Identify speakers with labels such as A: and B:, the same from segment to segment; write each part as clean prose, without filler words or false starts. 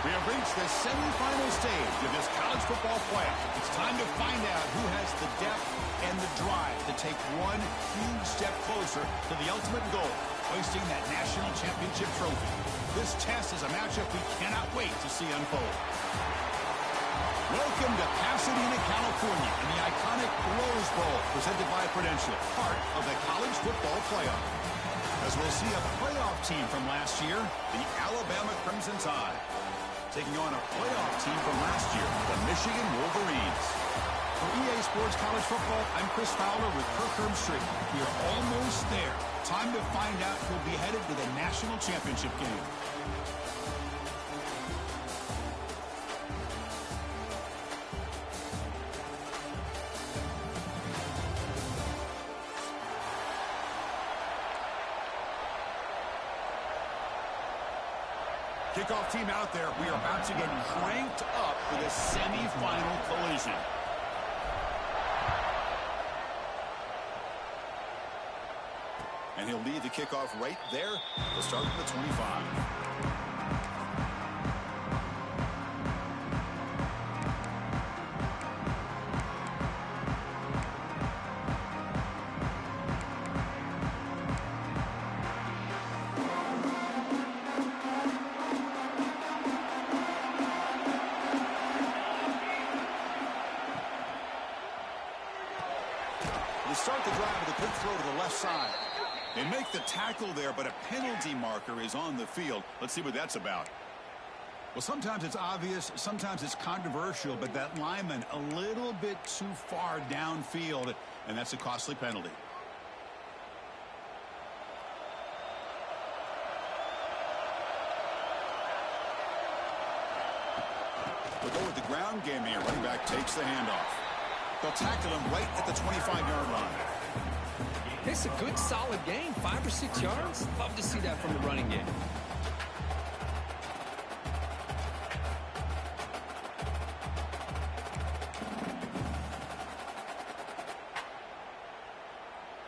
A: We have reached the semifinal stage of this college football playoff. It's time to find out who has the depth and the drive to take one huge step closer to the ultimate goal, hoisting that national championship trophy. This test is a matchup we cannot wait to see unfold. Welcome to Pasadena, California, in the iconic Rose Bowl, presented by Prudential, part of the college football playoff. As we'll see a playoff team from last year, the Alabama Crimson Tide, taking on a playoff team from last year, the Michigan Wolverines. For EA Sports College Football, I'm Chris Fowler with Kirk Herbstreit. We are almost there. Time to find out who'll be headed to the national championship game. Kickoff team out there. We are about to get cranked up for the semifinal collision. And he'll lead the kickoff right there to start with the 25. They start the drive with a quick throw to the left side. They make the tackle there, but a penalty marker is on the field. Let's see what that's about. Well, sometimes it's obvious, sometimes it's controversial, but that lineman a little bit too far downfield, and that's a costly penalty. We'll go with the ground game here. Running back takes the handoff. They'll tackle him right at the 25-yard line.
B: It's a good, solid game. 5 or 6 yards. Love to see that from the running game.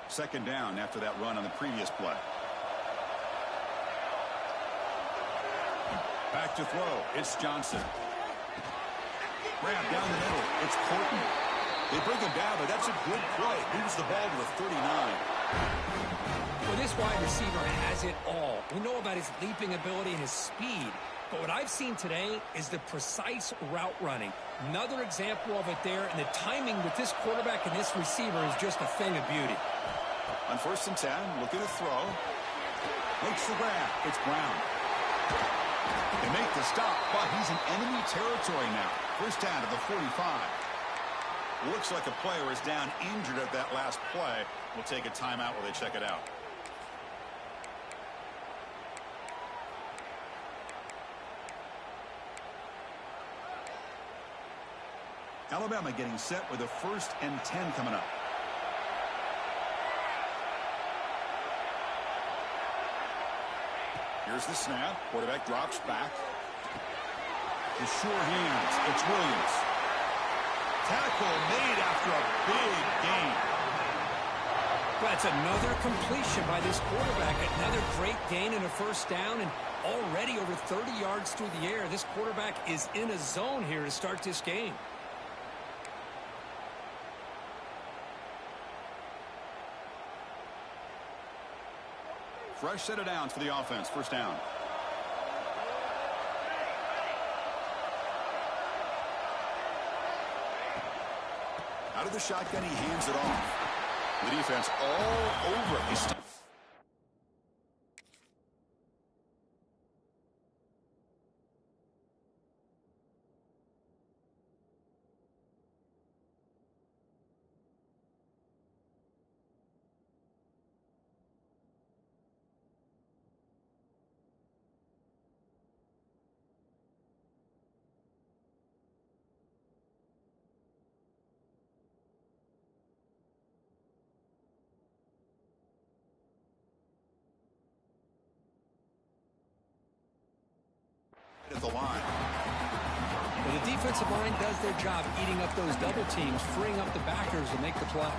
A: Second down after that run on the previous play. Back to throw. It's Johnson. Grab down the middle. It's Corton. They bring him down, but that's a good play. Moves the ball to the 39.
B: Well, this wide receiver has it all. We know about his leaping ability and his speed. But what I've seen today is the precise route running. Another example of it there, and the timing with this quarterback and this receiver is just a thing of beauty.
A: On 1st and 10, looking to throw. Makes the grab. It's Brown. They make the stop, but he's in enemy territory now. First down to the 45. Looks like a player is down injured at that last play. We'll take a timeout while they check it out. Alabama getting set with a 1st and 10 coming up. Here's the snap. Quarterback drops back. The sure hands. It's Williams. Tackle made after a big gain.
B: That's another completion by this quarterback. Another great gain and a first down, and already over 30 yards through the air. This quarterback is in a zone here to start this game.
A: Fresh set of downs for the offense. First down. Out of the shotgun, he hands it off. The defense all over it. at the line.
B: Well, the defensive line does their job eating up those double teams, freeing up the backers to make the play.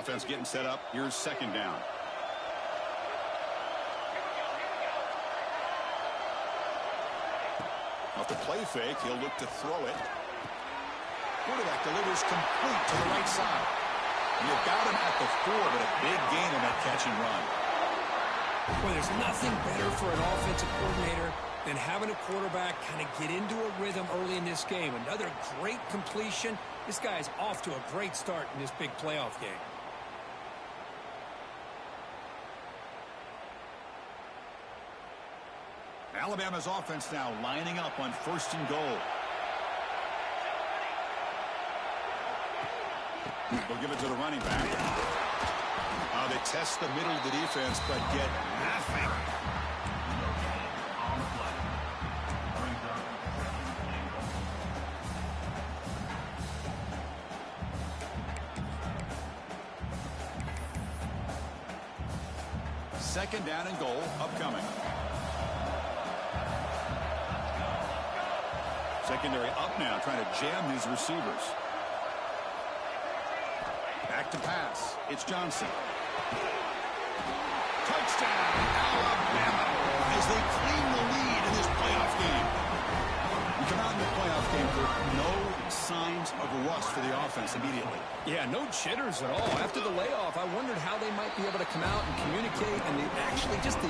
A: Defense getting set up. Here's second down. Off the play fake, he'll look to throw it. Quarterback delivers complete to the right side. You've got him at the 4, but a big gain on that catch and run.
B: Well, there's nothing better for an offensive coordinator than having a quarterback kind of get into a rhythm early in this game. Another great completion. This guy is off to a great start in this big playoff game.
A: Alabama's offense now lining up on 1st and goal. They'll give it to the running back. They test the middle of the defense, but get nothing. Second down and goal upcoming. Secondary up now, trying to jam these receivers. Back to pass. It's Johnson. Touchdown, Alabama, as they claim the lead in this playoff game. We come out in the playoff game with no signs of rust for the offense immediately.
B: Yeah, no jitters at all. After the layoff, I wondered how they might be able to come out and communicate and actually just the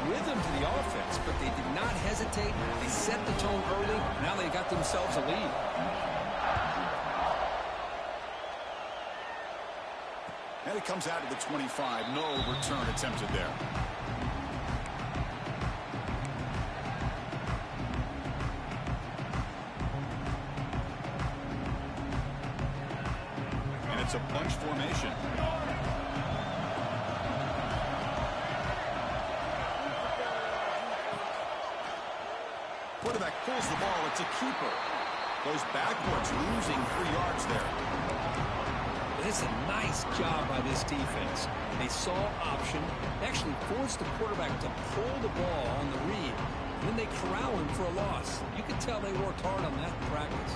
B: rhythm to the offense. But they did not hesitate. They set the tone early. Now they got themselves a lead.
A: And it comes out to the 25. No return attempted there. And it's a bunch formation. Quarterback pulls the ball. It's a keeper. Goes backwards, losing 3 yards there.
B: This is a nice job by this defense. They saw option, actually forced the quarterback to pull the ball on the read, and then they corral him for a loss. You can tell they worked hard on that in practice.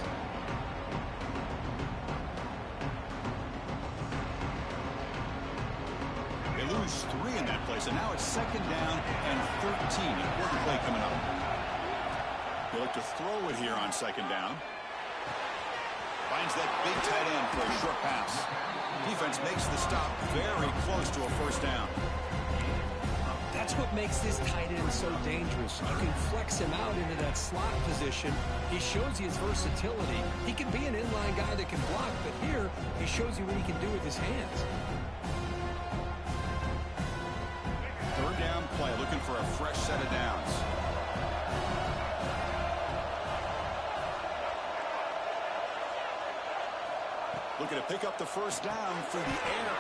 A: They lose 3 in that place, and now it's second down and 13. Important play coming up. They look to throw it here on second down. Finds that big tight end for a short pass. Defense makes the stop very close to a first down.
B: That's what makes this tight end so dangerous. You can flex him out into that slot position. He shows you his versatility. He can be an inline guy that can block, but here he shows you what he can do with his hands.
A: Third down play, looking for a fresh set of downs. Looking to pick up the first down through the air.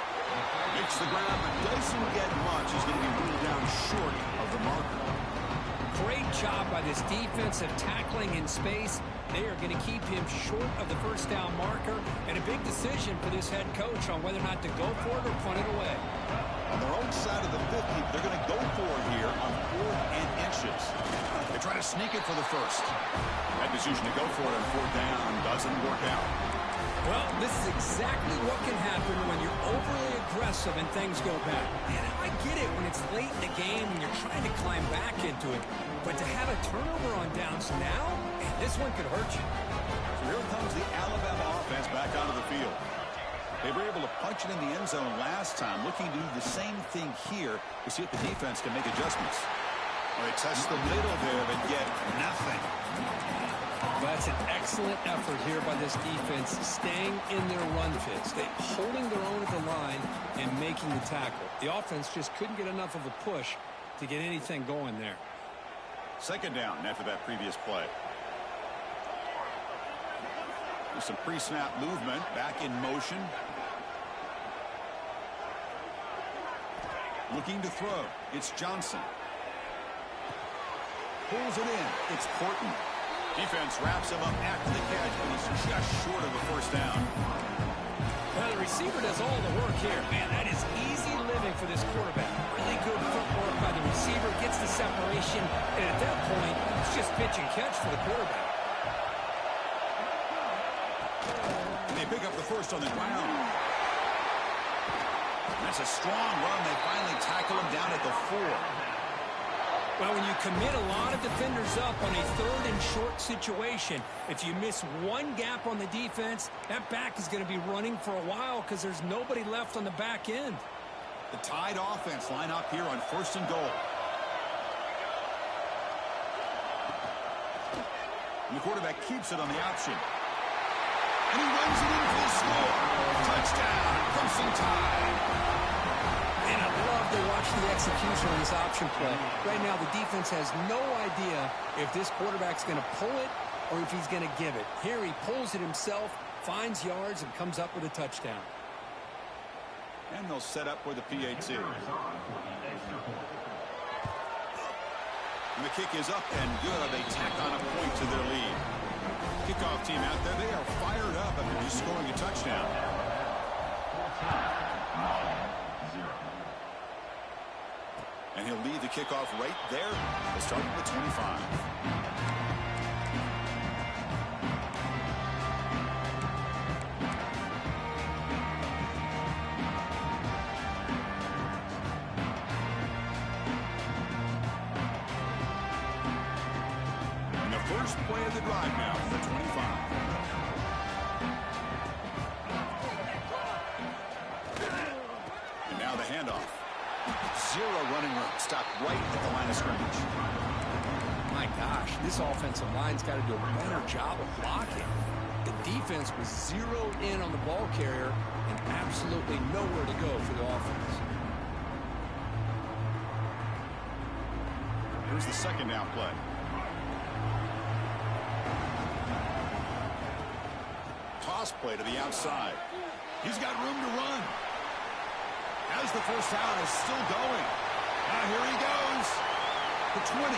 A: Makes the ground, but doesn't get much. He's going to be ruled down short of the marker.
B: Great job by this defense of tackling in space. They are going to keep him short of the first down marker, and a big decision for this head coach on whether or not to go for it or punt it away.
A: On their own side of the 50, they're going to go for it here on 4th and inches. They try to sneak it for the first. That decision to go for it on 4th down doesn't work out.
B: Well, this is exactly what can happen when you're overly aggressive and things go bad. And I get it when it's late in the game and you're trying to climb back into it. But to have a turnover on downs now, this one could hurt you.
A: So here comes the Alabama offense back onto the field. They were able to punch it in the end zone last time, looking to do the same thing here to see if the defense can make adjustments. Well, they test the middle there, but get nothing.
B: That's an excellent effort here by this defense, staying in their run fits. They holding their own at the line and making the tackle. The offense just couldn't get enough of a push to get anything going there.
A: Second down after that previous play. With some pre-snap movement, back in motion. Looking to throw. It's Johnson. Pulls it in. It's Horton. Defense wraps him up after the catch, but he's just short of the first down.
B: Well, the receiver does all the work here. Man, that is easy living for this quarterback. Really good footwork by the receiver, gets the separation, and at that point, it's just pitch and catch for the quarterback.
A: And they pick up the first on the ground. That's a strong run. They finally tackle him down at the 4.
B: Well, when you commit a lot of defenders up on a 3rd and short situation, if you miss one gap on the defense, that back is going to be running for a while because there's nobody left on the back end.
A: The Tide offense line up here on 1st and goal. And the quarterback keeps it on the option. And he runs it in for the score. Touchdown, Crimson Tide.
B: And I love to watch the execution of this option play. Right now, the defense has no idea if this quarterback's going to pull it or if he's going to give it. Here he pulls it himself, finds yards, and comes up with a touchdown.
A: And they'll set up for the PAT. And the kick is up and good. They tack on a point to their lead. Kickoff team out there, they are fired up after just scoring a touchdown. And he'll lead the kickoff right there. They'll start at the 25. And the first play of the drive now for the 25. And now the handoff. 0 running room. Stopped right at the line of scrimmage.
B: My gosh, this offensive line's got to do a better job of blocking. The defense was zeroed in on the ball carrier and absolutely nowhere to go for the offense.
A: Here's the 2nd down play. Toss play to the outside. He's got room to run. As the first down is still going. Now here he goes. The 20.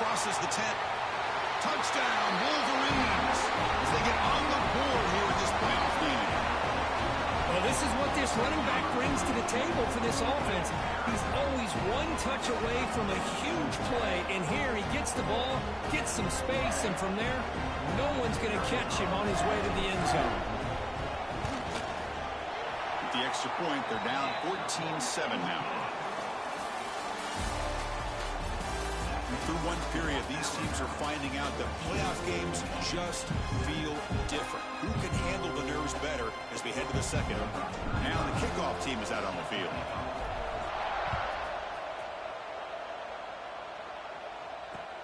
A: Crosses the 10. Touchdown, Wolverines. As they get on the board here in this playoff game.
B: Well, this is what this running back brings to the table for this offense. He's always one touch away from a huge play. And here he gets the ball, gets some space, and from there, no one's going to catch him on his way to the end zone.
A: The extra point, they're down 14-7 now. And through one period, these teams are finding out that playoff games just feel different. Who can handle the nerves better as we head to the 2nd? Now the kickoff team is out on the field.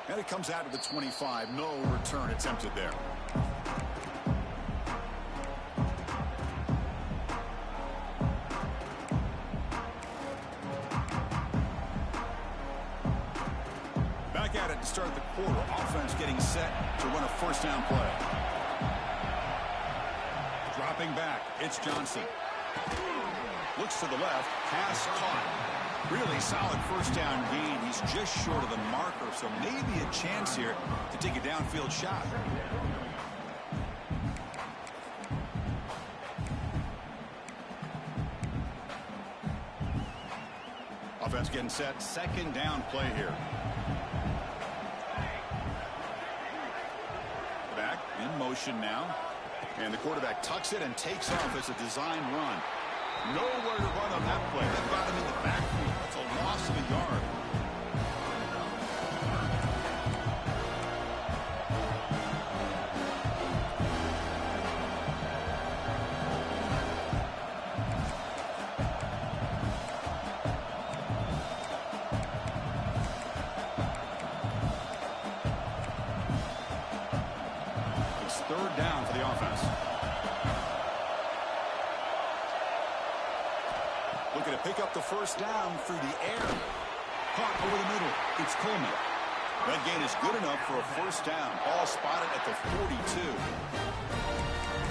A: And it comes out to the 25. No return attempted there. At it to start the quarter. Offense getting set to run a 1st down play. Dropping back. It's Johnson. Looks to the left. Pass caught. Really solid 1st down gain. He's just short of the marker, so maybe a chance here to take a downfield shot. Offense getting set. 2nd down play here. In motion now. And the quarterback tucks it and takes off as a design run. Nowhere to run on that play. They've got him in the backfield. It's a loss of a yard. It's 3rd down for the offense. Looking to pick up the 1st down through the air. Caught over the middle. It's Coleman. That gain is good enough for a 1st down. Ball spotted at the 42.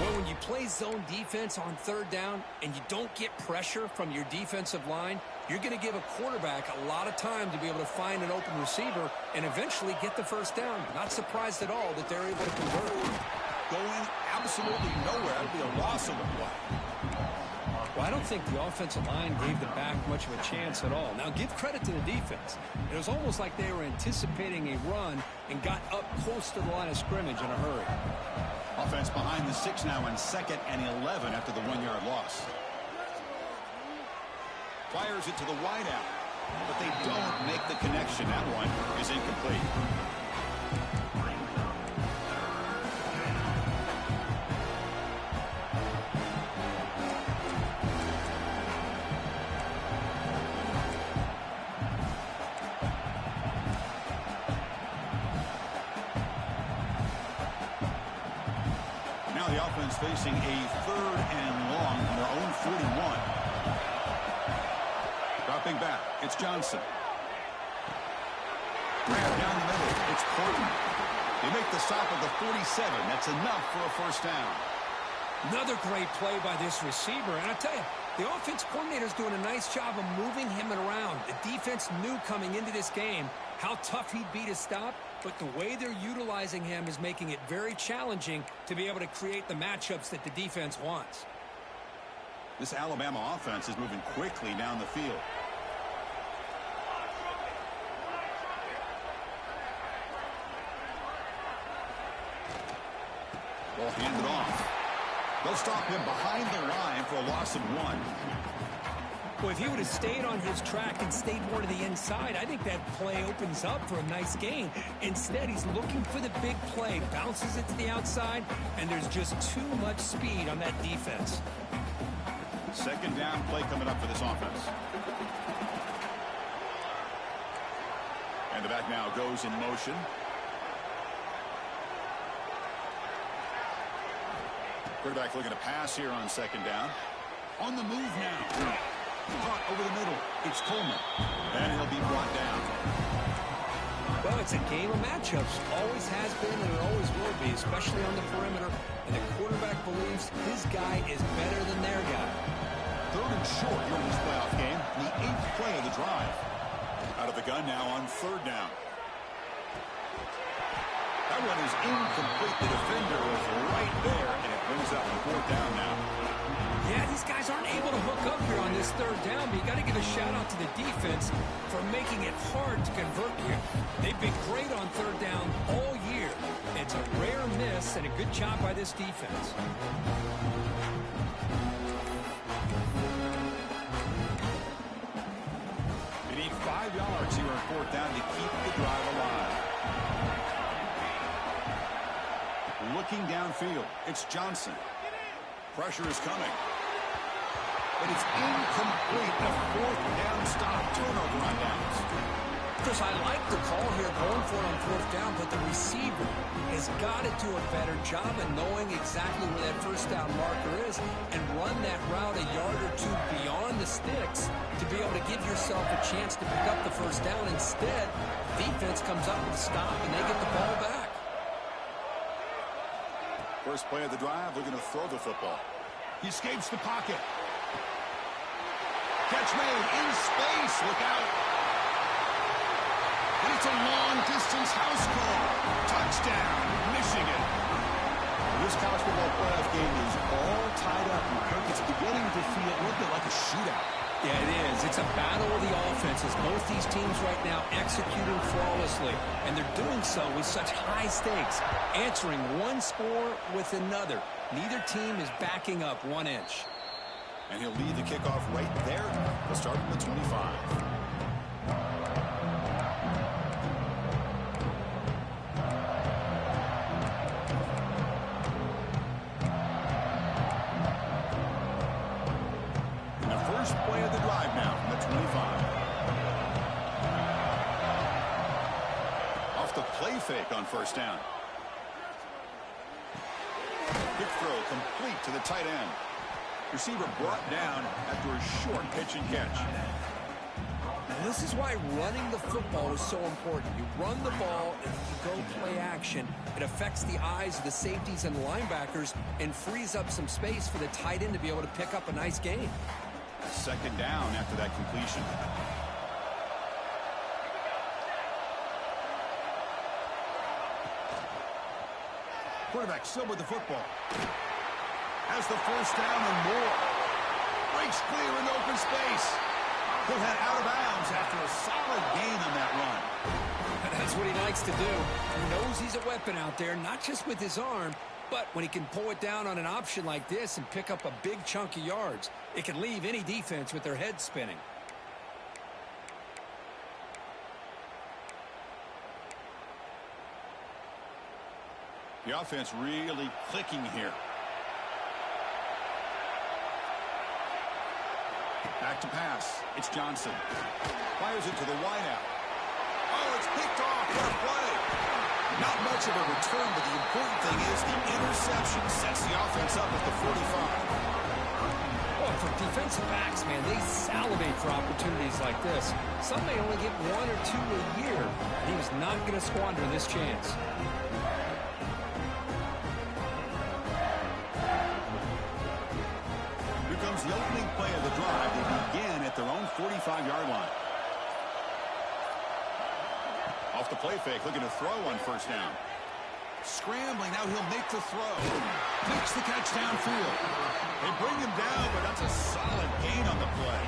B: Well, when you play zone defense on 3rd down and you don't get pressure from your defensive line, you're going to give a quarterback a lot of time to be able to find an open receiver and eventually get the 1st down. Not surprised at all that they're able to convert.
A: Going absolutely nowhere. That would be a loss of the play.
B: Well, I don't think the offensive line gave the back much of a chance at all. Now, give credit to the defense. It was almost like they were anticipating a run and got up close to the line of scrimmage in a hurry.
A: Offense behind the 6 now in 2nd and 11 after the 1-yard loss. Fires it to the wideout. But they don't make the connection. That one is incomplete. Now the offense facing a 3rd and long on their own 41. Dropping back, it's Johnson. Grab down the middle, it's Portland. They make the stop at the 47. That's enough for a first down.
B: Another great play by this receiver. And I tell you, the offense coordinator's doing a nice job of moving him around. The defense knew coming into this game how tough he'd be to stop, but the way they're utilizing him is making it very challenging to be able to create the matchups that the defense wants.
A: This Alabama offense is moving quickly down the field. Ball handed off. They'll stop him behind the line for a loss of 1.
B: Well, if he would have stayed on his track and stayed more to the inside, I think that play opens up for a nice gain. Instead, he's looking for the big play, bounces it to the outside, and there's just too much speed on that defense.
A: Second down play coming up for this offense. And the back now goes in motion. Quarterback looking to pass here on second down. On the move now. Caught over the middle. It's Coleman. And he'll be brought down.
B: Well, it's a game of matchups. Always has been and it always will be, especially on the perimeter. And the quarterback believes his guy is better than their guy.
A: 3rd and short here in this playoff game. The 8th play of the drive. Out of the gun now on 3rd down. That one is incomplete. The defender was right there, and it brings up the 4th down now.
B: Yeah, these guys aren't able to hook up here on this 3rd down, but you got to give a shout-out to the defense for making it hard to convert here. They've been great on 3rd down all year. It's a rare miss and a good job by this defense.
A: They need 5 yards here on 4th down to keep the drive alive. Looking downfield, it's Johnson. Pressure is coming. But it's incomplete. A 4th down stop. Turnover on downs.
B: Chris, I like the call here going for it on 4th down, but the receiver has got to do a better job of knowing exactly where that 1st down marker is and run that route a yard or 2 beyond the sticks to be able to give yourself a chance to pick up the 1st down. Instead, defense comes up with a stop and they get the ball back.
A: First play of the drive, looking to throw the football. He escapes the pocket. Catch made in space. Look out. And it's a long-distance house call. Touchdown, Michigan. This college football playoff game is all tied up. And Kirk, it's beginning to feel a little bit like a shootout.
B: Yeah, it is. It's a battle of the offenses. Both these teams right now executing flawlessly, and they're doing so with such high stakes, answering one score with another. Neither team is backing up 1 inch.
A: And he'll lead the kickoff right there. We'll start from the 25. Play of the drive now from the 25. Off the play fake on 1st down. Quick throw complete to the tight end. Receiver brought down after a short pitch and catch.
B: Now, this is why running the football is so important. You run the ball and you go play action. It affects the eyes of the safeties and the linebackers and frees up some space for the tight end to be able to pick up a nice gain.
A: Second down after that completion. Quarterback still with the football. Has the 1st down and more. Breaks clear in open space. He'll head out of bounds after a solid gain on that run.
B: That's what he likes to do. He knows he's a weapon out there, not just with his arm, but when he can pull it down on an option like this and pick up a big chunk of yards, it can leave any defense with their head spinning.
A: The offense really clicking here. Back to pass. It's Johnson. Fires it to the wideout. Oh, it's picked off. What a play. Not much of a return, but the important thing is the interception sets the offense up at the 45.
B: Well, for defensive backs, man, they salivate for opportunities like this. Some may only get 1 or 2 a year, and he was not going to squander this chance.
A: Here comes the opening play of the drive. They begin at their own 45-yard line. Off the play fake, looking to throw on first down. Scrambling, now he'll make the throw. Makes the catch downfield. They bring him down, but that's a solid gain on the play.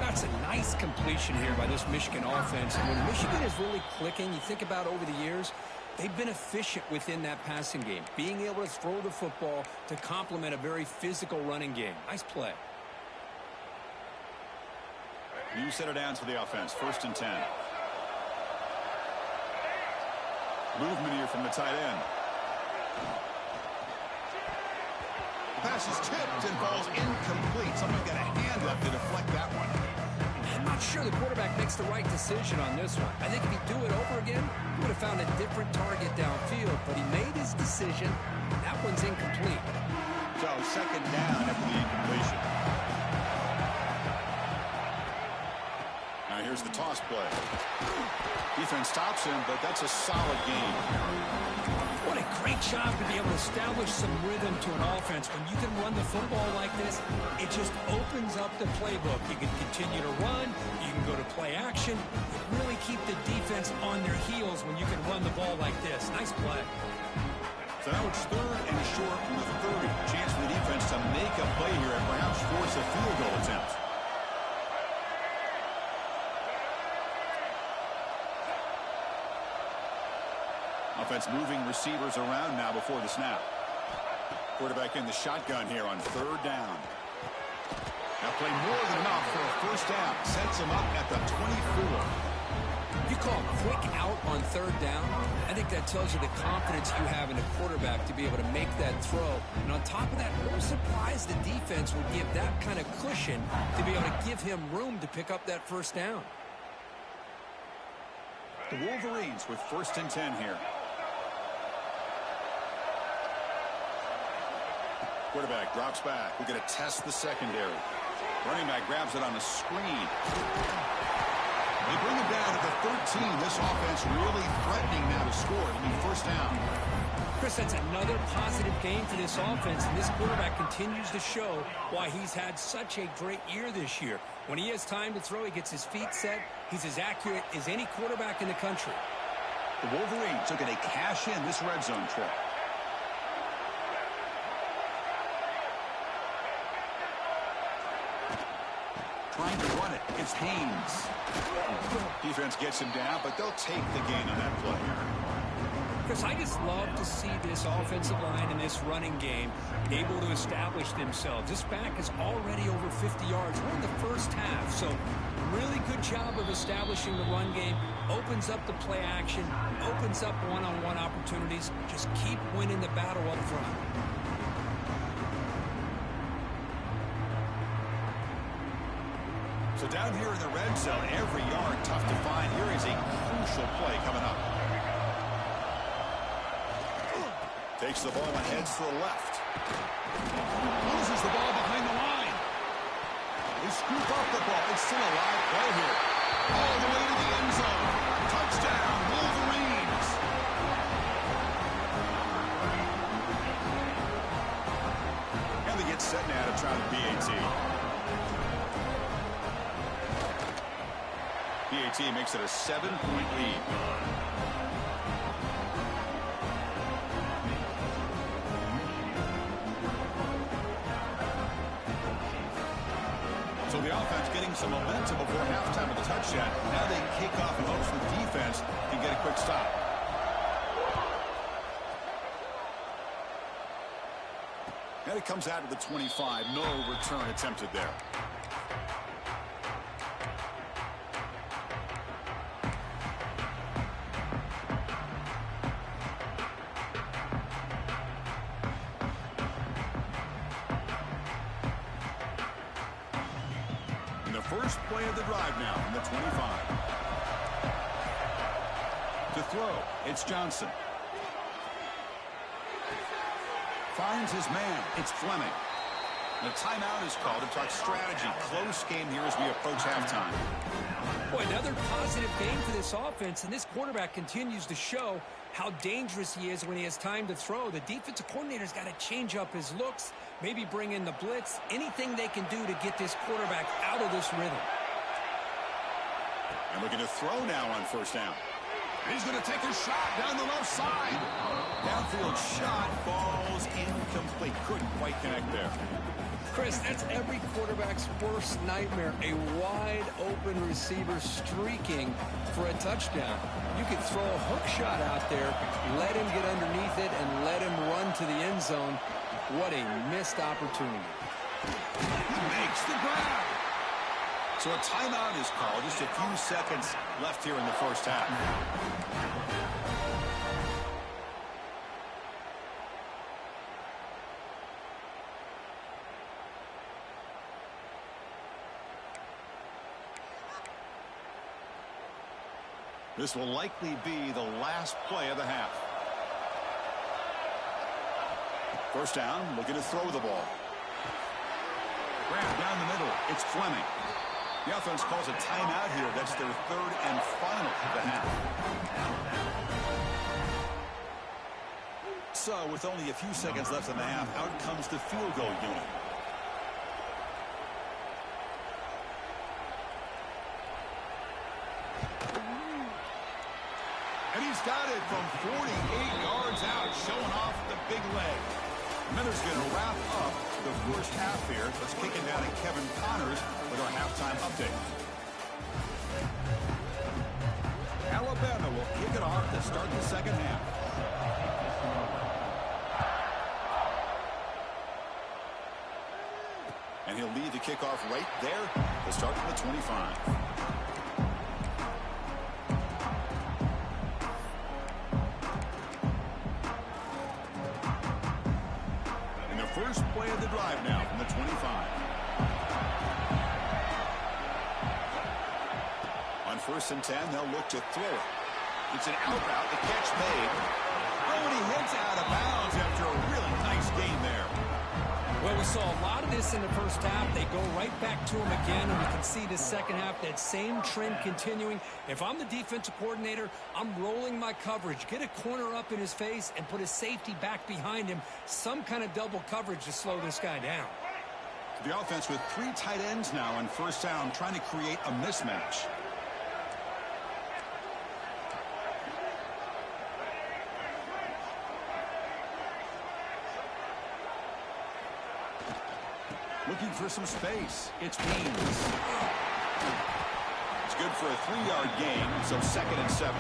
B: That's a nice completion here by this Michigan offense. And when Michigan is really clicking, you think about over the years, they've been efficient within that passing game, being able to throw the football to complement a very physical running game. Nice play.
A: New set of downs for the offense. 1st and 10. Movement here from the tight end. The pass is tipped and falls incomplete. Someone got a hand up to deflect that one.
B: I'm not sure the quarterback makes the right decision on this one. I think if he'd do it over again, he would have found a different target downfield, but he made his decision. That one's incomplete.
A: So 2nd down after the incompletion. Now here's the toss play. Defense stops him, but that's a solid gain.
B: What a great job to be able to establish some rhythm to an offense. When you can run the football like this, it just opens up the playbook. You can continue to run. You can go to play action. You really keep the defense on their heels when you can run the ball like this. Nice play.
A: So now it's 3rd and short from the 30. Chance for the defense to make a play here and perhaps force a field goal attempt. Offense moving receivers around now before the snap. Quarterback in the shotgun here on 3rd down. Now play more than enough for a 1st down. Sets him up at the 24.
B: You call quick out on 3rd down. I think that tells you the confidence you have in a quarterback to be able to make that throw. And on top of that, I'm surprised the defense would give that kind of cushion to be able to give him room to pick up that 1st down.
A: The Wolverines with 1st and 10 here. Quarterback drops back. We're going to test the secondary. Running back grabs it on the screen. They bring him down at the 13. This offense really threatening now to score. It'll be 1st down.
B: Chris, that's another positive game for this offense, and this quarterback continues to show why he's had such a great year this year. When he has time to throw, he gets his feet set. He's as accurate as any quarterback in the country.
A: The Wolverines looking to cash in this red zone trip. Trying to run it. It's Haynes. Defense gets him down, but they'll take the gain on that play.
B: Chris, I just love to see this offensive line and this running game able to establish themselves. This back is already over 50 yards. We're in the 1st half, so really good job of establishing the run game. Opens up the play action, opens up one-on-one opportunities. Just keep winning the battle up front.
A: So down here in the red zone, every yard tough to find. Here is a crucial play coming up. Takes the ball and heads to the left. Loses the ball behind the line. They scoop up the ball. It's still a live play here. All the way to the end zone. Touchdown, Wolverines. And they get set now to try the BAT. BAT makes it a 7-point lead. So the offense getting some momentum before halftime of the touchdown. Now they kick off and hopes the defense can get a quick stop. And it comes out of the 25. No return attempted there. First play of the drive now from the 25. To throw, it's Johnson. Finds his man. It's Fleming. And a timeout is called to talk strategy. Close game here as we approach halftime.
B: Boy, another positive game for this offense, and this quarterback continues to show how dangerous he is when he has time to throw. The defensive coordinator's got to change up his looks, maybe bring in the blitz, anything they can do to get this quarterback out of this rhythm.
A: And looking to throw now on first down. He's going to take a shot down the left side. Downfield shot falls incomplete. Couldn't quite connect there.
B: Chris, that's every quarterback's worst nightmare, a wide-open receiver streaking for a touchdown. You could throw a hook shot out there, let him get underneath it, and let him run to the end zone. What a missed opportunity.
A: He makes the grab. So a timeout is called. Just a few seconds left here in the first half. This will likely be the last play of the half. First down, looking to throw the ball. Grab down the middle. It's Fleming. The offense calls a timeout here. That's their third and final of the half. So, with only a few seconds left in the half, out comes the field goal unit. And he's got it from 48 yards out, showing off the big leg. Miller's going to wrap up the first half here. Let's kick it down to Kevin Connors with our halftime update. Alabama will kick it off to start the second half. And he'll lead the kickoff right there to start from the 25. First play of the drive now from the 25. On first and 10, they'll look to throw it. It's an out route, the catch made. Oh, and he hits out of bounds after a really nice game there.
B: Well, we saw a lot of this in the first half. They go right back to him again, and we can see the second half, that same trend continuing. If I'm the defensive coordinator, I'm rolling my coverage. Get a corner up in his face and put a safety back behind him. Some kind of double coverage to slow this guy down.
A: The offense with three tight ends now on first down, trying to create a mismatch. Looking for some space. It's Beans. It's good for a 3-yard gain, so second and 7.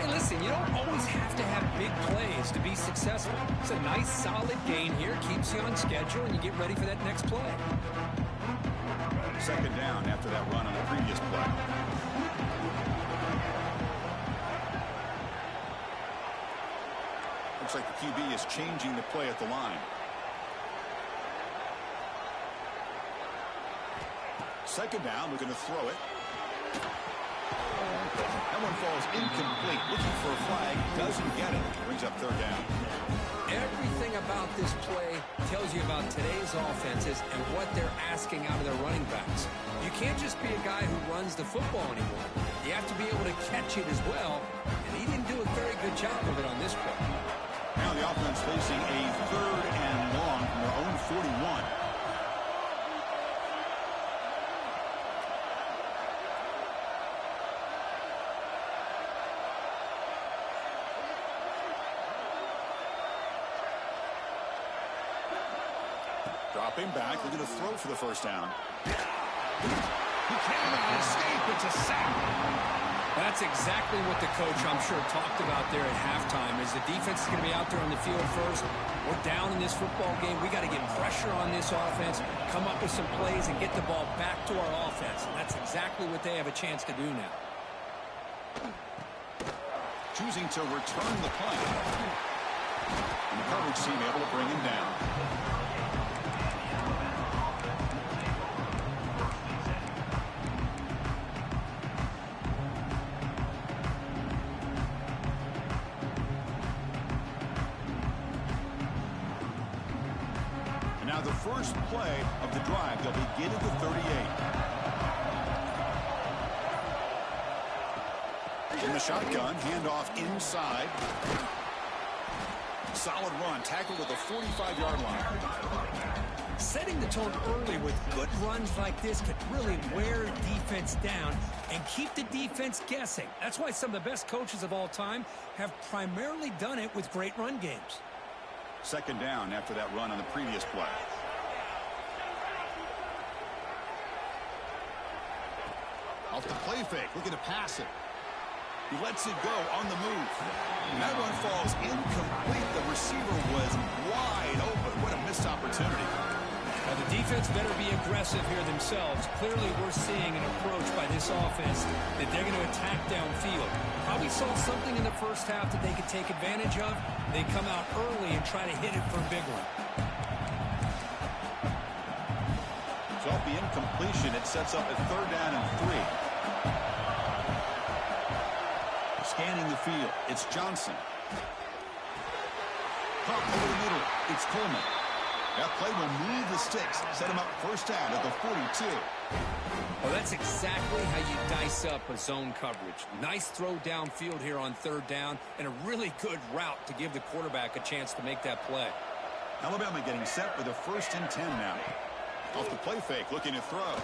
B: Hey, listen, you don't always have to have big plays to be successful. It's a nice, solid gain here. Keeps you on schedule, and you get ready for that next play.
A: Second down after that run on the previous play. Looks like the QB is changing the play at the line. Second down, we're going to throw it. That one falls incomplete. Looking for a flag, doesn't get it. Brings up third down.
B: Everything about this play tells you about today's offenses and what they're asking out of their running backs. You can't just be a guy who runs the football anymore. You have to be able to catch it as well, and he didn't do a very good job of it on this play.
A: Now the offense facing a third and long from their own 41. Dropping back, they're going to throw for the first down. He cannot escape, it's a sack.
B: That's exactly what the coach, I'm sure, talked about there at halftime, is the defense is going to be out there on the field first. We're down in this football game. We got to get pressure on this offense, come up with some plays, and get the ball back to our offense. And that's exactly what they have a chance to do now.
A: Choosing to return the play. And the coverage team able to bring him down. first play of the drive. They'll begin at the 38. In the shotgun, handoff inside. Solid run, tackled at the 45-yard line.
B: Setting the tone early with good runs like this can really wear defense down and keep the defense guessing. That's why some of the best coaches of all time have primarily done it with great run games.
A: Second down after that run on the previous play. Off the play fake, looking to pass it. He lets it go on the move. And that run falls incomplete. The receiver was wide open. What a missed opportunity.
B: Now the defense better be aggressive here themselves. Clearly we're seeing an approach by this offense that they're going to attack downfield. Probably saw something in the first half that they could take advantage of. They come out early and try to hit it for a big one.
A: So off the incompletion, it sets up a 3rd down and 3. Scanning the field, it's Johnson. Pump over the middle, it's Coleman. That play will move the sticks, set him up first down at the 42.
B: Well, that's exactly how you dice up a zone coverage. Nice throw downfield here on 3rd down, and a really good route to give the quarterback a chance to make that play.
A: Alabama getting set for the 1st and 10 now. Off the play fake, looking to throw.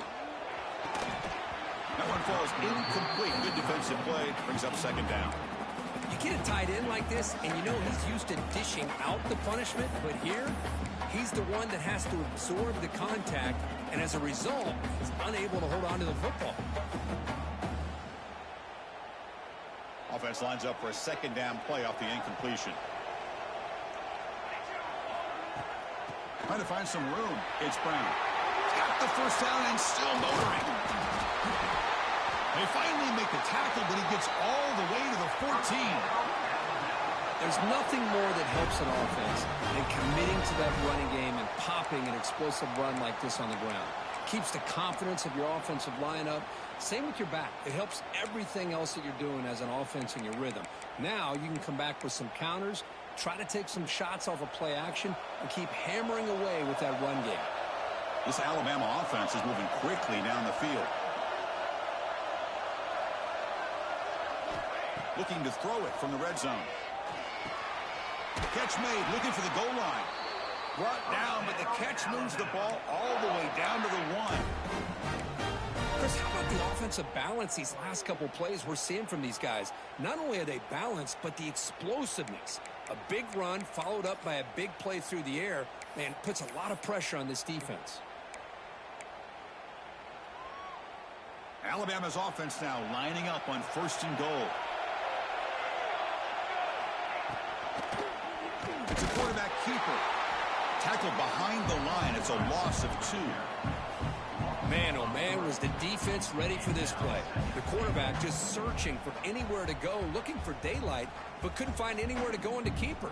A: That one falls incomplete. Good defensive play. Brings up 2nd down.
B: You get a tight end like this, and you know he's used to dishing out the punishment, but here, he's the one that has to absorb the contact, and as a result, he's unable to hold on to the football.
A: Offense lines up for a 2nd down play off the incompletion. Trying to find some room. It's Brown. Got the first down and still motoring. They finally make the tackle, but he gets all the way to the 14.
B: There's nothing more that helps an offense than committing to that running game and popping an explosive run like this on the ground. Keeps the confidence of your offensive line up. Same with your back. It helps everything else that you're doing as an offense in your rhythm. Now you can come back with some counters, try to take some shots off of play action, and keep hammering away with that run game.
A: This Alabama offense is moving quickly down the field. Looking to throw it from the red zone. Catch made, looking for the goal line. Brought down, but the catch moves the ball all the way down to the 1.
B: Chris, how about the offensive balance these last couple plays we're seeing from these guys? Not only are they balanced, but the explosiveness. A big run followed up by a big play through the air, man, puts a lot of pressure on this defense.
A: Alabama's offense now lining up on 1st and goal. It's a quarterback keeper. Tackled behind the line. It's a loss of 2.
B: Man, oh man, was the defense ready for this play. The quarterback just searching for anywhere to go, looking for daylight, but couldn't find anywhere to go into keeper.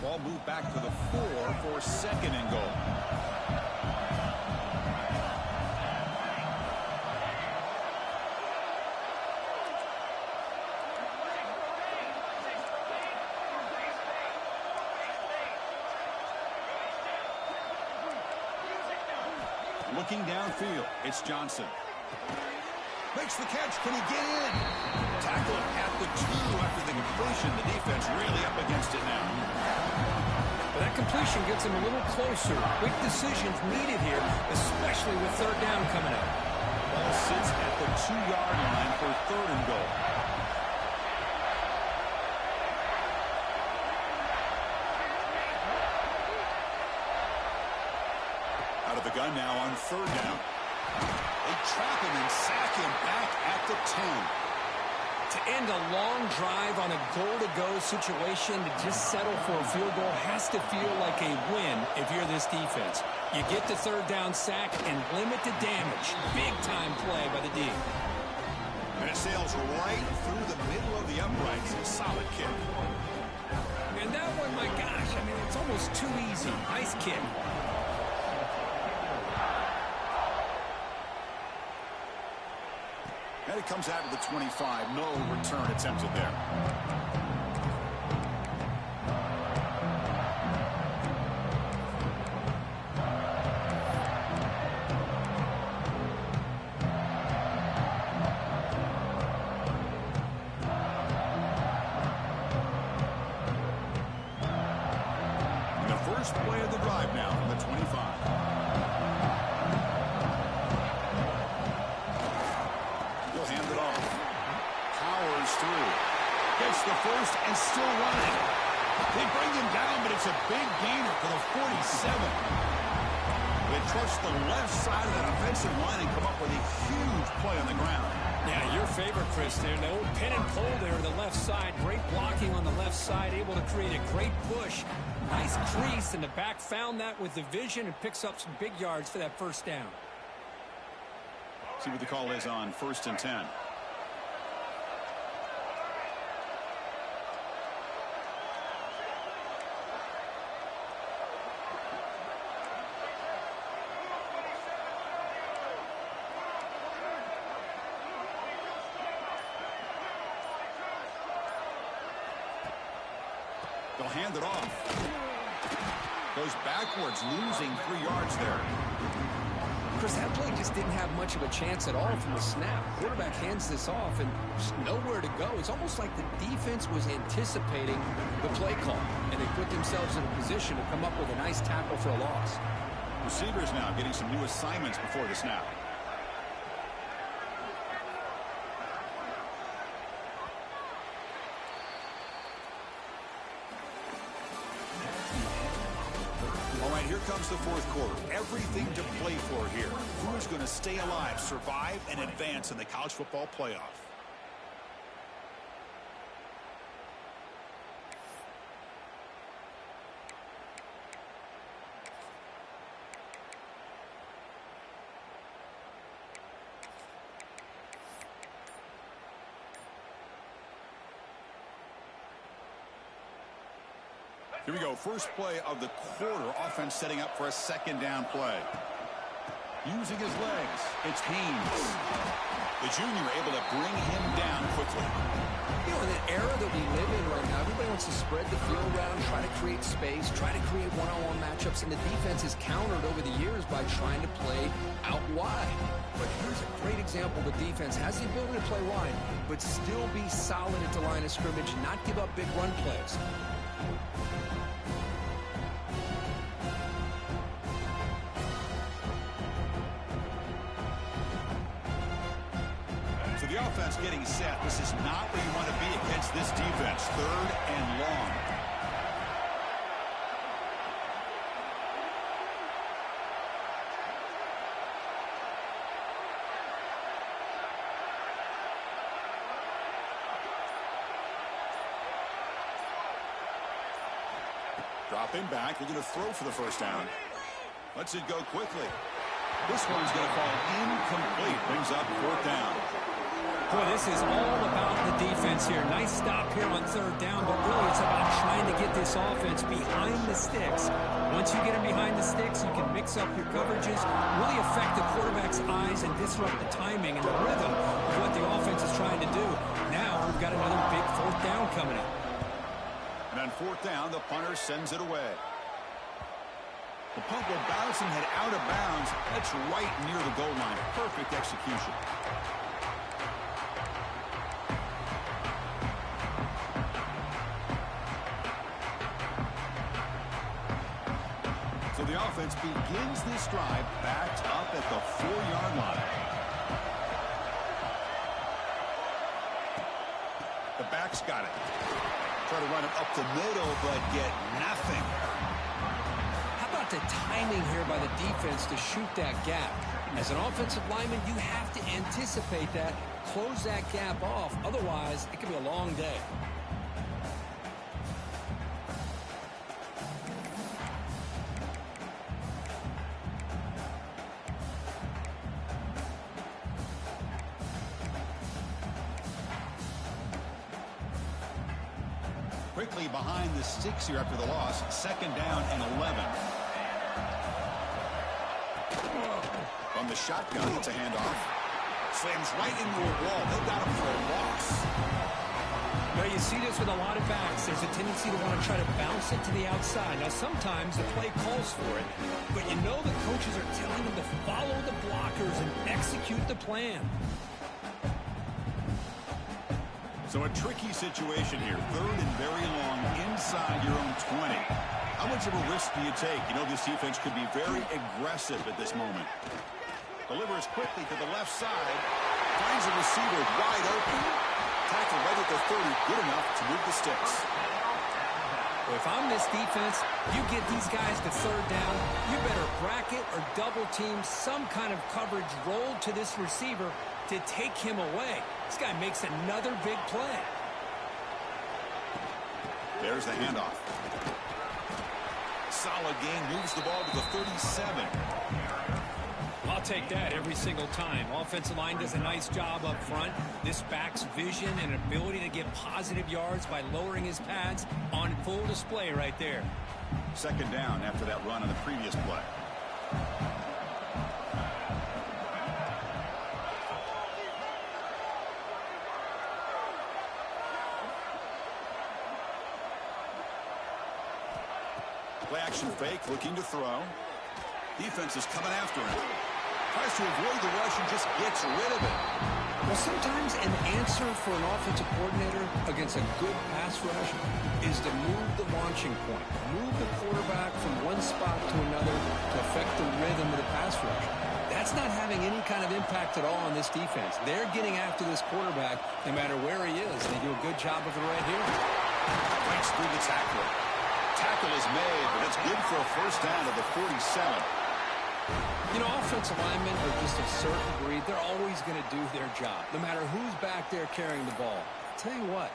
A: Ball moved back to the 4 for 2nd and goal. Looking downfield, it's Johnson. Makes the catch. Can he get in? Tackle at the 2 after the completion. The defense really up against it now.
B: But that completion gets him a little closer. Quick decisions needed here, especially with 3rd down coming up.
A: Ball sits at the 2-yard line for 3rd and goal. Out of the gun now on 3rd down. They trap him and sack him back at the 10.
B: To end a long drive on a goal-to-go situation, to just settle for a field goal has to feel like a win if you're this defense. You get the 3rd down sack and limit the damage. Big-time play by the D.
A: And it sails right through the middle of the uprights. A solid kick.
B: And that one, my gosh, I mean, it's almost too easy. Nice kick.
A: Had a It comes out to the 25. No return attempted there. First play of the drive now from the 25. He'll hand it off. Powers through. Gets the first and still running. They bring him down, but it's a big gainer for the 47. They trust the left side of that offensive line and come up with a huge play on the ground.
B: Yeah, your favorite, Chris, there. The old pin and pull there on the left side. Great blocking on the left side, able to create a great push. Nice crease, and the back found that with the vision and picks up some big yards for that first down.
A: See what the call is on 1st and 10. They'll hand it off. Goes backwards, losing 3 yards there.
B: Chris, that play just didn't have much of a chance at all from the snap. Quarterback hands this off and just nowhere to go. It's almost like the defense was anticipating the play call, and they put themselves in a position to come up with a nice tackle for a loss.
A: Receivers now getting some new assignments before the snap. Here comes the fourth quarter. Everything to play for here. Who is going to stay alive, survive, and advance in the college football playoff? Here we go. First play of the quarter. Offense setting up for a second down play. Using his legs, it's Haynes. The junior able to bring him down quickly.
B: You know, in the era that we live in right now, everybody wants to spread the field around, try to create space, try to create one-on-one matchups, and the defense is countered over the years by trying to play out wide. But here's a great example. The defense has the ability to play wide, but still be solid at the line of scrimmage, not give up big run plays.
A: So the offense getting set. This is not where you want to be against this defense. 3rd and long. Dropping back. They're going to throw for the first down. Lets it go quickly. This one's going to fall incomplete. Brings up 4th down.
B: Boy, this is all about the defense here. Nice stop here on 3rd down, but really it's about trying to get this offense behind the sticks. Once you get them behind the sticks, you can mix up your coverages, really affect the quarterback's eyes and disrupt the timing and the rhythm of what the offense is trying to do. Now we've got another big 4th down coming up.
A: And on 4th down, the punter sends it away. The punt will bounce and head out of bounds. That's right near the goal line. Perfect execution. So the offense begins this drive backed up at the 4-yard line. The back's got it. Try to run it up the middle, but get nothing.
B: How about the timing here by the defense to shoot that gap? As an offensive lineman, you have to anticipate that, close that gap off. Otherwise, it could be a long day.
A: Quickly behind the sticks here after the loss. 2nd down and 11. From the shotgun, it's a handoff. Slams right into a wall. They've got him for a loss.
B: Now, you see this with a lot of backs. There's a tendency to want to try to bounce it to the outside. Now, sometimes the play calls for it, but you know the coaches are telling them to follow the blockers and execute the plan.
A: So a tricky situation here. Third and very long inside your own 20. How much of a risk do you take? You know this defense could be very aggressive at this moment. Delivers quickly to the left side. Finds a receiver wide open. Tackle right at the 30. Good enough to move the sticks.
B: Well, if I'm this defense, you get these guys to third down, you better bracket or double team some kind of coverage roll to this receiver to take him away. This guy makes another big play.
A: There's the handoff. Solid gain, moves the ball to the 37.
B: I'll take that every single time. Offensive line does a nice job up front. This back's vision and ability to get positive yards by lowering his pads on full display right there.
A: Second down after that run on the previous play. Play action fake, looking to throw. Defense is coming after him. Tries to avoid the rush and just gets rid of it.
B: Well, sometimes an answer for an offensive coordinator against a good pass rush is to move the launching point. Move the quarterback from one spot to another to affect the rhythm of the pass rush. That's not having any kind of impact at all on this defense. They're getting after this quarterback no matter where he is. They do a good job of it right here.
A: Breaks through the tackle. Tackle is made, but it's good for a first down to the 47.
B: You know, offensive linemen are just a certain breed. They're always going to do their job, no matter who's back there carrying the ball. I'll tell you what,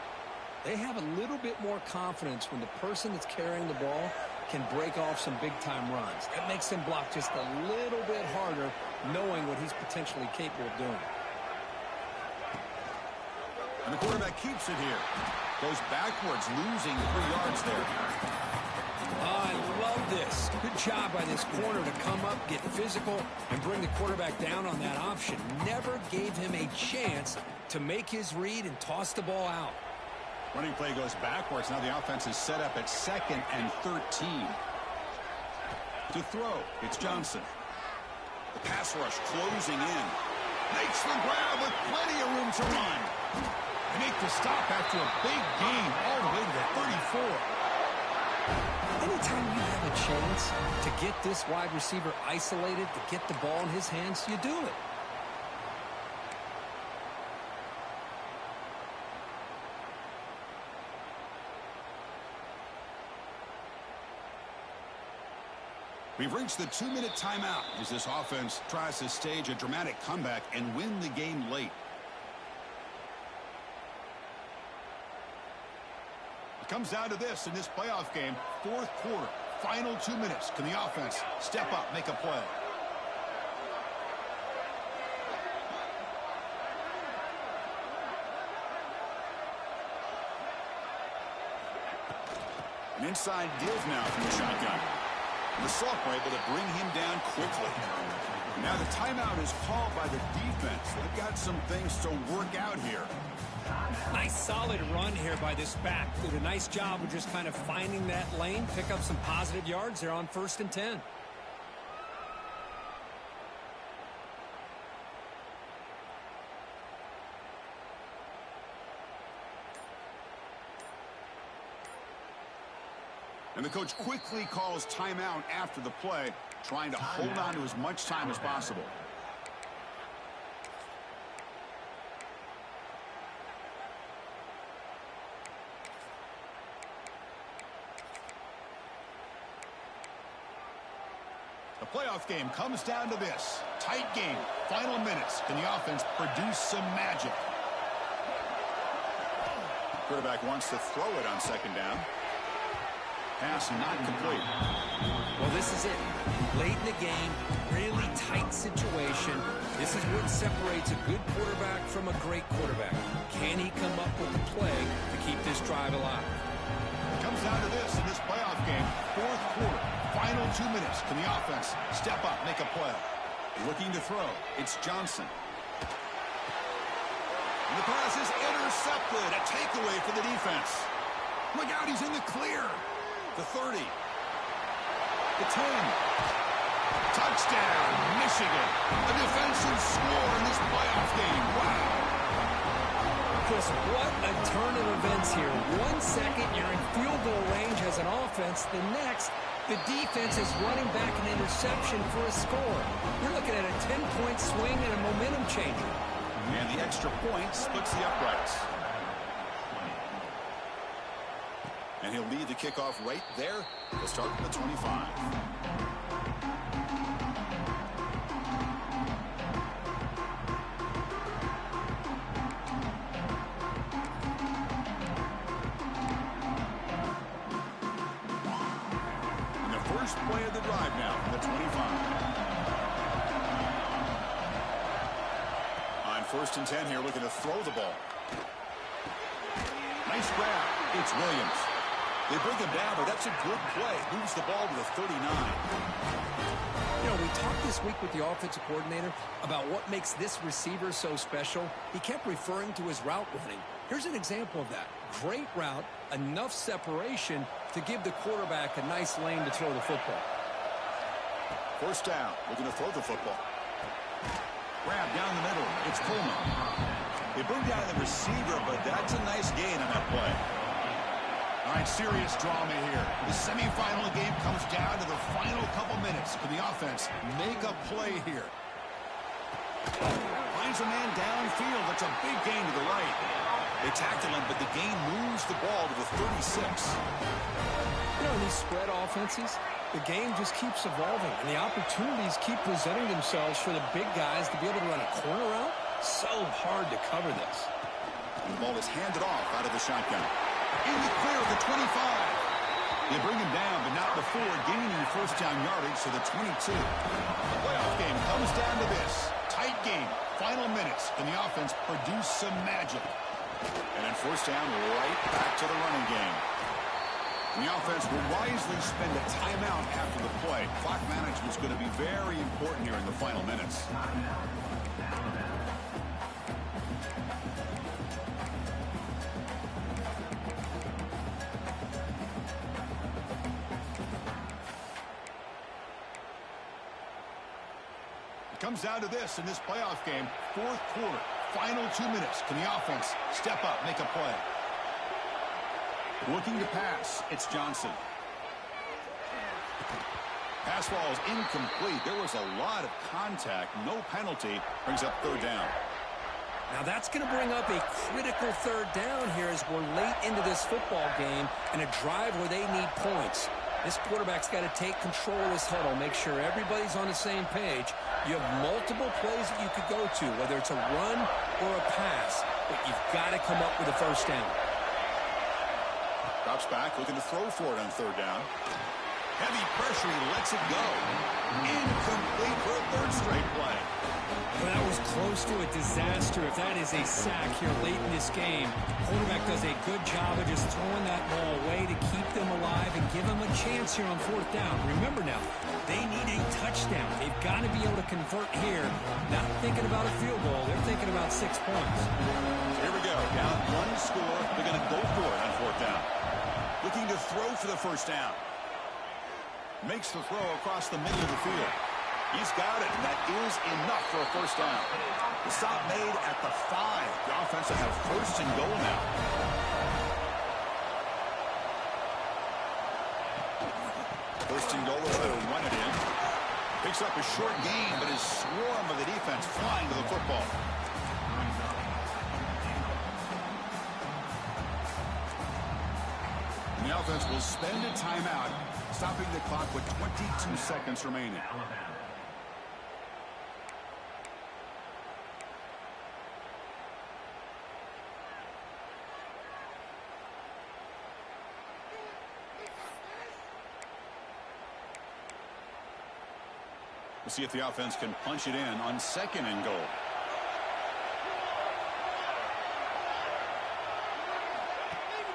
B: they have a little bit more confidence when the person that's carrying the ball can break off some big-time runs. That makes them block just a little bit harder, knowing what he's potentially capable of doing.
A: And the quarterback keeps it here. Goes backwards, losing 3 yards there.
B: I love this. Good job by this corner to come up, get physical, and bring the quarterback down on that option. Never gave him a chance to make his read and toss the ball out.
A: Running play goes backwards. Now the offense is set up at 2nd and 13. To throw, it's Johnson. The pass rush closing in. Makes the grab with plenty of room to run. They make the stop after a big gain all the way to the 34.
B: Anytime you have a chance to get this wide receiver isolated, to get the ball in his hands, you do it.
A: We've reached the 2-minute timeout as this offense tries to stage a dramatic comeback and win the game late. Comes down to this in this playoff game. 4th quarter, final 2 minutes. Can the offense step up, make a play? An inside give now from the shotgun. And the Salk were able to bring him down quickly. Now the timeout is called by the defense. They've got some things to work out here.
B: Nice solid run here by this back. Did a nice job of just kind of finding that lane, pick up some positive yards there on 1st and 10.
A: And the coach quickly calls timeout after the play, trying to hold on to as much time as possible. The playoff game comes down to this. Tight game. Final minutes. Can the offense produce some magic? Quarterback wants to throw it on 2nd down. Pass not complete.
B: Well, this is it. Late in the game, really tight situation. This is what separates a good quarterback from a great quarterback. Can he come up with the play to keep this drive alive?
A: Comes down to this in this playoff game. 4th quarter. Final 2 minutes. Can the offense step up, make a play? Looking to throw. It's Johnson. And the pass is intercepted. A takeaway for the defense. Look out, he's in the clear. The 30. The 10. Touchdown, Michigan. A defensive score in this playoff game. Wow.
B: Chris, what a turn of events here. 1 second, you're in field goal range as an offense. The next, the defense is running back an interception for a score. You're looking at a 10-point swing and a momentum changer.
A: And the extra point splits the uprights. And he'll lead the kickoff right there. We'll start with the 25. And the first play of the drive now from the 25. On 1st and 10 here, looking to throw the ball. Nice grab. It's Williams. They bring him down, but that's a good play. Moves the ball to the 39.
B: You know, we talked this week with the offensive coordinator about what makes this receiver so special. He kept referring to his route running. Here's an example of that. Great route, enough separation to give the quarterback a nice lane to throw the football.
A: 1st down, looking to throw the football. Grab down the middle. It's Coleman. They bring down the receiver, but that's a nice gain on that play. All right, serious drama here. The semifinal game comes down to the final couple minutes. Can the offense make a play here? Finds a man downfield. That's a big gain to the right. They tackle him, but the gain moves the ball to the 36.
B: You know, in these spread offenses, the game just keeps evolving, and the opportunities keep presenting themselves for the big guys to be able to run a corner route. So hard to cover this.
A: And the ball is handed off out of the shotgun. In the clear of the 25. They bring him down, but not before gaining 1st down yardage to the 22. The playoff game comes down to this. Tight game. Final minutes. Can the offense produce some magic? And then 1st down, right back to the running game. And the offense will wisely spend a timeout after the play. Clock management is going to be very important here in the final minutes. Comes down to this in this playoff game. 4th quarter, final 2 minutes. Can the offense step up, make a play? Looking to pass, it's Johnson. Pass ball is incomplete. There was a lot of contact, no penalty. Brings up 3rd down.
B: Now that's going to bring up a critical 3rd down here as we're late into this football game and a drive where they need points. This quarterback's got to take control of this huddle, make sure everybody's on the same page. You have multiple plays that you could go to, whether it's a run or a pass, but you've got to come up with a 1st down.
A: Drops back, looking to throw for it on 3rd down. Heavy pressure, he lets it go. Incomplete for a 3rd straight play.
B: Well, that was close to a disaster. If that is a sack here late in this game, quarterback does a good job of just throwing that ball away to keep them alive and give them a chance here on 4th down. Remember now, they need a touchdown. They've got to be able to convert here. Not thinking about a field goal. They're thinking about 6 points.
A: Here we go. Down 1 score. They're going to go for it on 4th down. Looking to throw for the 1st down. Makes the throw across the middle of the field. He's got it, and that is enough for a 1st down. The stop made at the 5. The offense will have 1st and goal now. First and goal, will try to run it in. Picks up a short gain, but his swarm of the defense flying to the football. And the offense will spend a timeout, stopping the clock with 22 seconds remaining. We'll see if the offense can punch it in on 2nd and goal.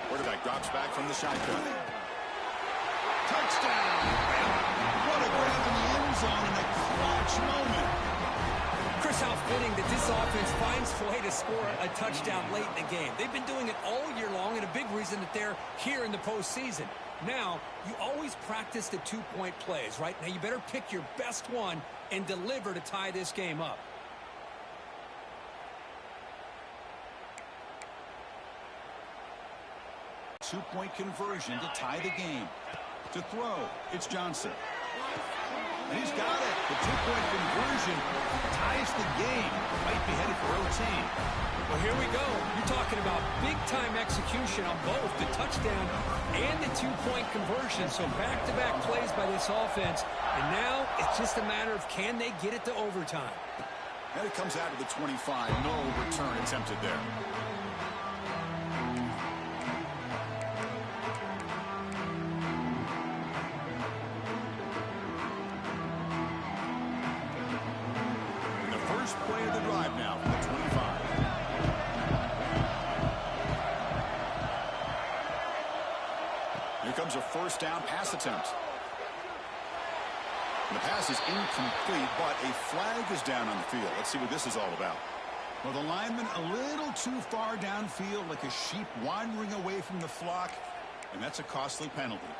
A: Quarterback drops back from the shotgun. Touchdown! What a grab in the end zone in a clutch moment.
B: Chris, how fitting that this offense finds a way to score a touchdown late in the game. They've been doing it all year long, and a big reason that they're here in the postseason. Now, you always practice the two-point plays, right? Now, you better pick your best one and deliver to tie this game up.
A: Two-point conversion to tie the game. To throw, it's Johnson. And he's got it. The two-point conversion ties the game. Might be headed for OT.
B: Well, here we go. You're talking about big-time execution on both the touchdown and the two-point conversion. So back-to-back plays by this offense. And now it's just a matter of can they get it to overtime.
A: And it comes out of the 25. No return attempted there. Play of the drive now from the 25. Here comes a first down pass attempt. The pass is incomplete, but a flag is down on the field. Let's see what this is all about. Well, the lineman a little too far downfield, like a sheep wandering away from the flock, and that's a costly penalty.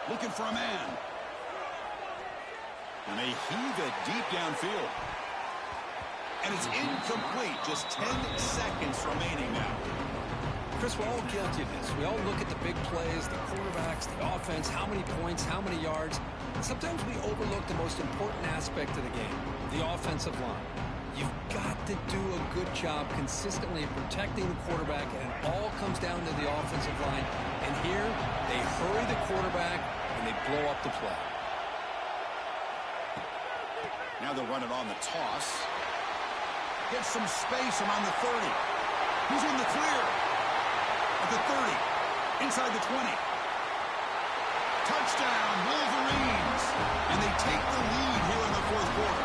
A: Looking for a man. And they heave it deep downfield. And it's incomplete. Just 10 seconds remaining now.
B: Chris, we're all guilty of this. We all look at the big plays, the quarterbacks, the offense, how many points, how many yards. And sometimes we overlook the most important aspect of the game, the offensive line. You've got to do a good job consistently protecting the quarterback, and it all comes down to the offensive line. And here, they hurry the quarterback, and they blow up the play.
A: Now they'll run it on the toss. Gets some space around the 30. Who's in the clear? At the 30. Inside the 20. Touchdown, Wolverines. And they take the lead here in the fourth quarter.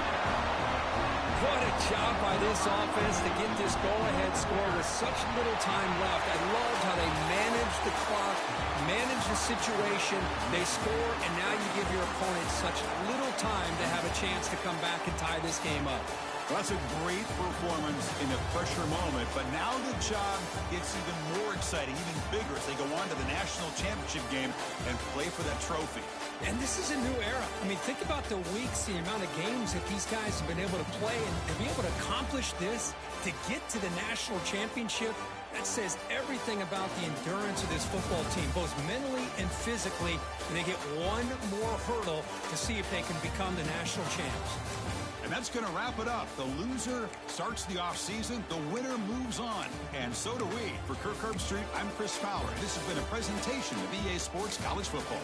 B: What a job by this offense to get this go-ahead score with such little time left. I loved how they managed the clock, managed the situation. They score, and now you give your opponent such little time to have a chance to come back and tie this game up.
A: Well, that's a great performance in a pressure moment, but now the job gets even more exciting, even bigger as they go on to the national championship game and play for that trophy.
B: And this is a new era. I mean, think about the weeks, the amount of games that these guys have been able to play, and to be able to accomplish this, to get to the national championship, that says everything about the endurance of this football team, both mentally and physically, and they get one more hurdle to see if they can become the national champs.
A: And that's going to wrap it up. The loser starts the offseason. The winner moves on. And so do we. For Kirk Herbstreit, I'm Chris Fowler. This has been a presentation of EA Sports College Football.